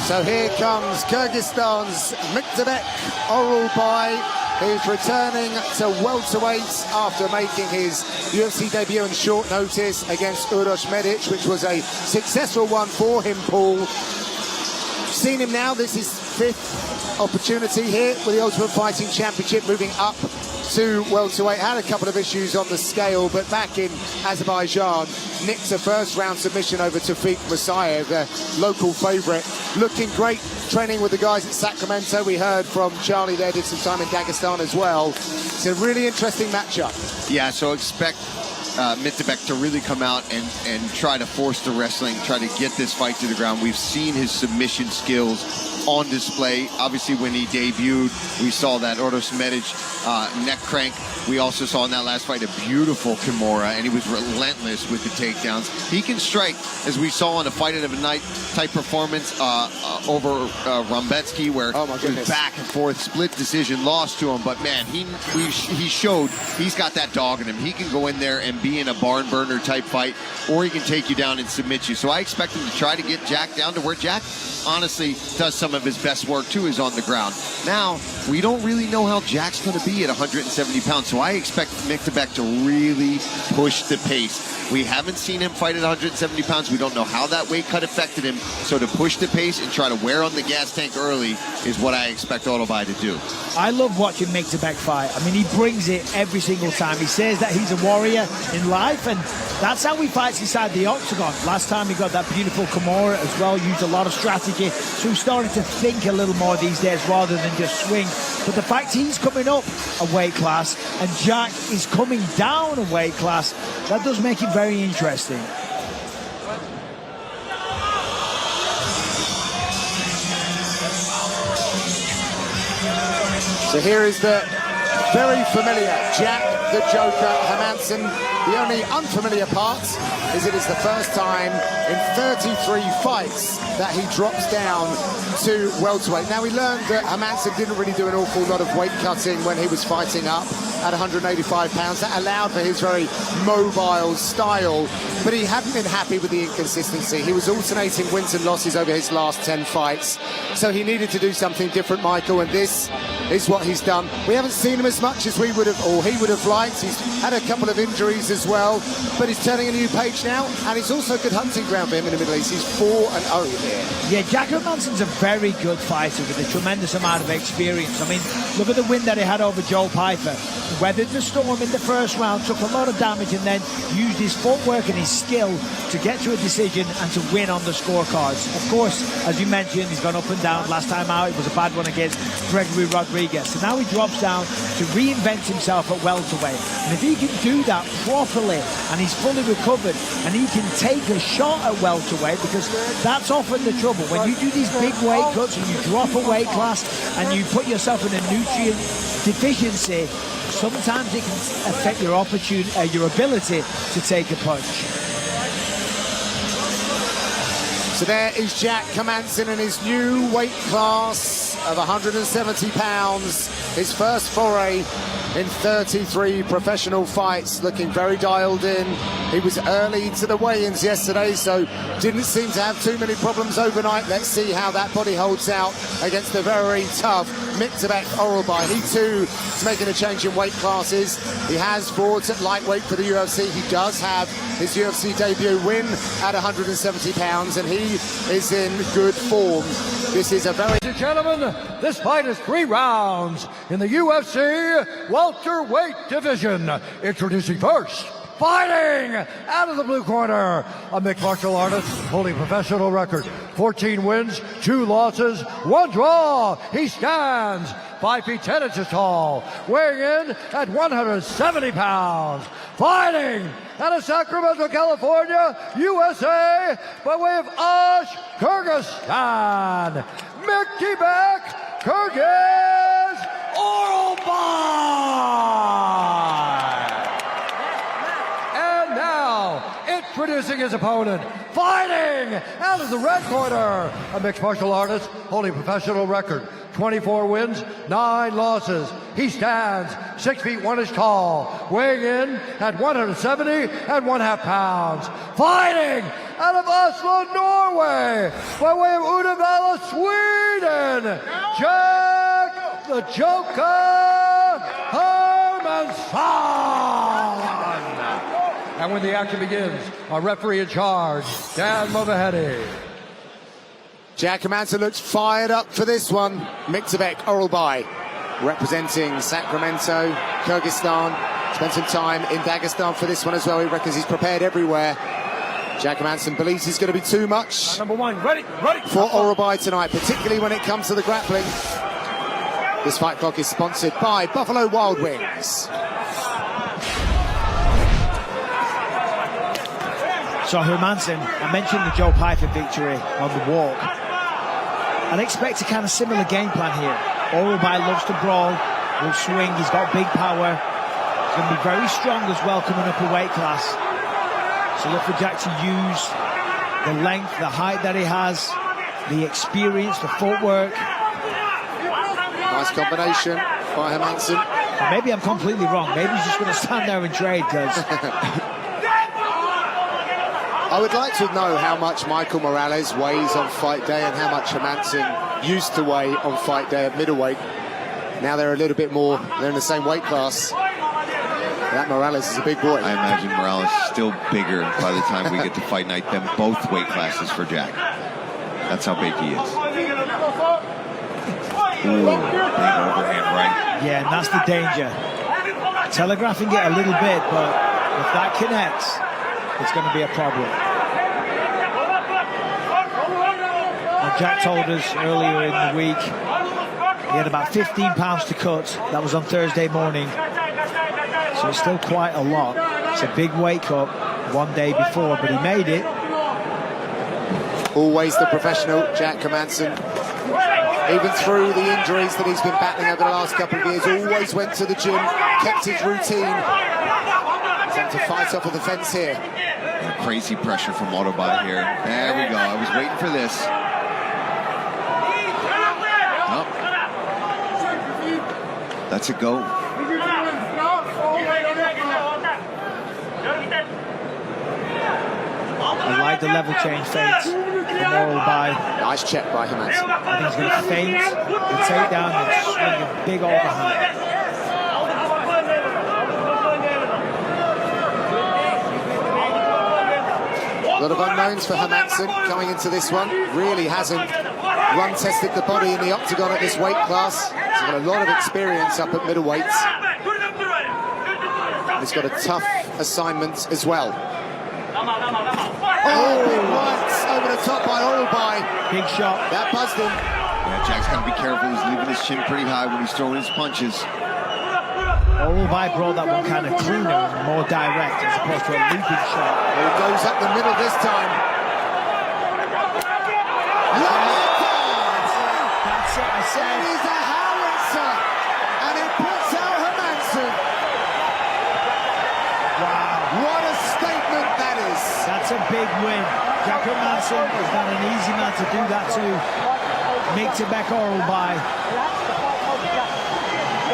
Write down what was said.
So here comes Kyrgyzstan's Mıktыбek Orolbay, who's returning to welterweight after making his UFC debut in short notice against Medic, which was a successful one for him, Paul. Seen him now, this is fifth opportunity here with the Ultimate Fighting Championship, moving up to welterweight. Had a couple of issues on the scale, but back in Azerbaijan, nicked a first-round submission over Tawfiq Musayev, the local favourite. Looking great, training with the guys at Sacramento. We heard from Charlie there, did some time in Dagestan as well. It's a really interesting matchup. Yeah, so expect Mıktыбek to really come out and try to force the wrestling, try to get this fight to the ground. We've seen his submission skills on display. Obviously, when he debuted, we saw that Medic neck crank. We also saw in that last fight a beautiful Kimura, and he was relentless with the takedowns. He can strike, as we saw in a fight of a night type performance over Rombetsky, where it was back and forth, split decision, lost to him. But man, he showed he's got that dog in him. He can go in there and be in a barn burner type fight, or he can take you down and submit you. So I expect him to try to get Jack down to where Jack honestly does some of his best work too, is on the ground. Now, we don't really know how Jack's going to be at 170 pounds, so I expect Mıktыбek to really push the pace. We haven't seen him fight at 170 pounds. We don't know how that weight cut affected him, so to push the pace and try to wear on the gas tank early is what I expect Orolbay to do. I love watching Mıktыбek fight. I mean, he brings it every single time. He says that he's a warrior in life, and that's how he fights inside the octagon. Last time he got that beautiful Kimura as well, used a lot of strategy, so he's starting to think a little more these days rather than just swing. But the fact he's coming up a weight class and Jack is coming down a weight class, that does make it very interesting. So here is the very familiar Jack the Joker Hermansson. The only unfamiliar part is it is the first time in 33 fights that he drops down to welterweight. Now, we learned that Hermansson didn't really do an awful lot of weight cutting when he was fighting up at 185 pounds. That allowed for his very mobile style, but he hadn't been happy with the inconsistency. He was alternating wins and losses over his last 10 fights, so he needed to do something different, Michael, and this is what he's done. We haven't seen him as much as we would have, or he would have liked. He's had a couple of injuries as well, but he's turning a new page now, and it's also a good hunting ground for him in the Middle East. He's 4-0 here. Yeah, Jack Hermansson's a very good fighter with a tremendous amount of experience. I mean, look at the win that he had over Joe Pyfer. Weathered the storm in the first round, took a lot of damage, and then used his footwork and his skill to get to a decision and to win on the scorecards. Of course, as you mentioned, he's gone up and down. Last time out, it was a bad one against Gregory Rodriguez. So now he drops down to reinvent himself at welterweight. And if he can do that properly, and he's fully recovered, and he can take a shot at welterweight, because that's often the trouble. When you do these big weight cuts and you drop a weight class and you put yourself in a nutrient deficiency, sometimes it can affect your opportunity, your ability to take a punch. So there is Jack Hermansson in his new weight class of 170 pounds. His first foray in 33 professional fights, looking very dialed in. He was early to the weigh-ins yesterday, so didn't seem to have too many problems overnight. Let's see how that body holds out against the very tough Mıktыбek Orolbay. He too is making a change in weight classes. He has fought at lightweight for the UFC. He does have his UFC debut win at 170 pounds, and he is in good form. This is a very... Ladies and gentlemen, this fight is 3 rounds in the UFC welterweight division. Introducing first, fighting out of the blue corner, a mixed martial artist holding a professional record, 14 wins, 2 losses, 1 draw. He stands 5 feet 10 inches tall, weighing in at 170 pounds. Fighting out of Sacramento, California, USA, by way of Kyrgyzstan, Mıktыбek Orolbay. And now, introducing his opponent, fighting out of the red corner, a mixed martial artist holding a professional record, 24 wins, 9 losses. He stands 6 feet 1 inch tall, weighing in at 170.5 pounds. Fighting out of Oslo, Norway, by way of Uddevalla, Sweden, Jack the Joker Hermansson. And when the action begins, our referee in charge, Dan Movahedi. Jack Hermansson looks fired up for this one. Mıktыбek Orolbay, representing Sacramento, Kyrgyzstan. Spent some time in Dagestan for this one as well. He reckons he's prepared everywhere. Jack Hermansson believes he's going to be too much Number 1, ready. for Orolbay tonight, particularly when it comes to the grappling. This fight clock is sponsored by Buffalo Wild Wings. So Hermansson, I mentioned the Joe Pyfer victory on the walk. I'd expect a kind of similar game plan here. Orolbay loves to brawl, will swing, he's got big power. He's going to be very strong as well coming up a weight class. So look for Jack to use the length, the height that he has, the experience, the footwork. Nice combination by Hermansson. Maybe I'm completely wrong. Maybe he's just going to stand there and trade, because I would like to know how much Michael Morales weighs on fight day and how much Hermansson used to weigh on fight day at middleweight. Now they're a little bit more, they're in the same weight class. That Morales is a big boy. I imagine Morales is still bigger by the time we get to fight night than both weight classes for Jack. That's how big he is. Ooh, big overhand right. yeah, and that's the danger. Telegraphing it a little bit, but if that connects, it's going to be a problem. Now, Jack told us earlier in the week he had about 15 pounds to cut. That was on Thursday morning. So it's still quite a lot. It's a big weight cut one day before, but he made it. Always the professional, Jack Hermansson. Even through the injuries that he's been battling over the last couple of years, always went to the gym, kept his routine. Time to fight off of the fence here. Crazy pressure from Orolbay here. There we go. I was waiting for this. Oh. That's a go. I like the level change feints from Orolbay. Nice check by Hermansson. I think he's going to feint the takedown and swing a big overhand. A lot of unknowns for Hermansson coming into this one. Really hasn't run-tested the body in the octagon at this weight class. He's got a lot of experience up at middleweights. And he's got a tough assignment as well. Oh, big rights over the top by Orolbay. Big shot. That buzzed him. Yeah, Jack's got to be careful. He's leaving his chin pretty high when he's throwing his punches. Orolbay brought that one kind of cleaner, more direct, as opposed to a leaping shot. Well, it goes up the middle this time. That's it, I said. It is a howitzer, and it puts out Hermansson. Wow. What a statement that is. That's a big win. Jack Hermansson is not an easy man to do that to. Mıktыбek Orolbay.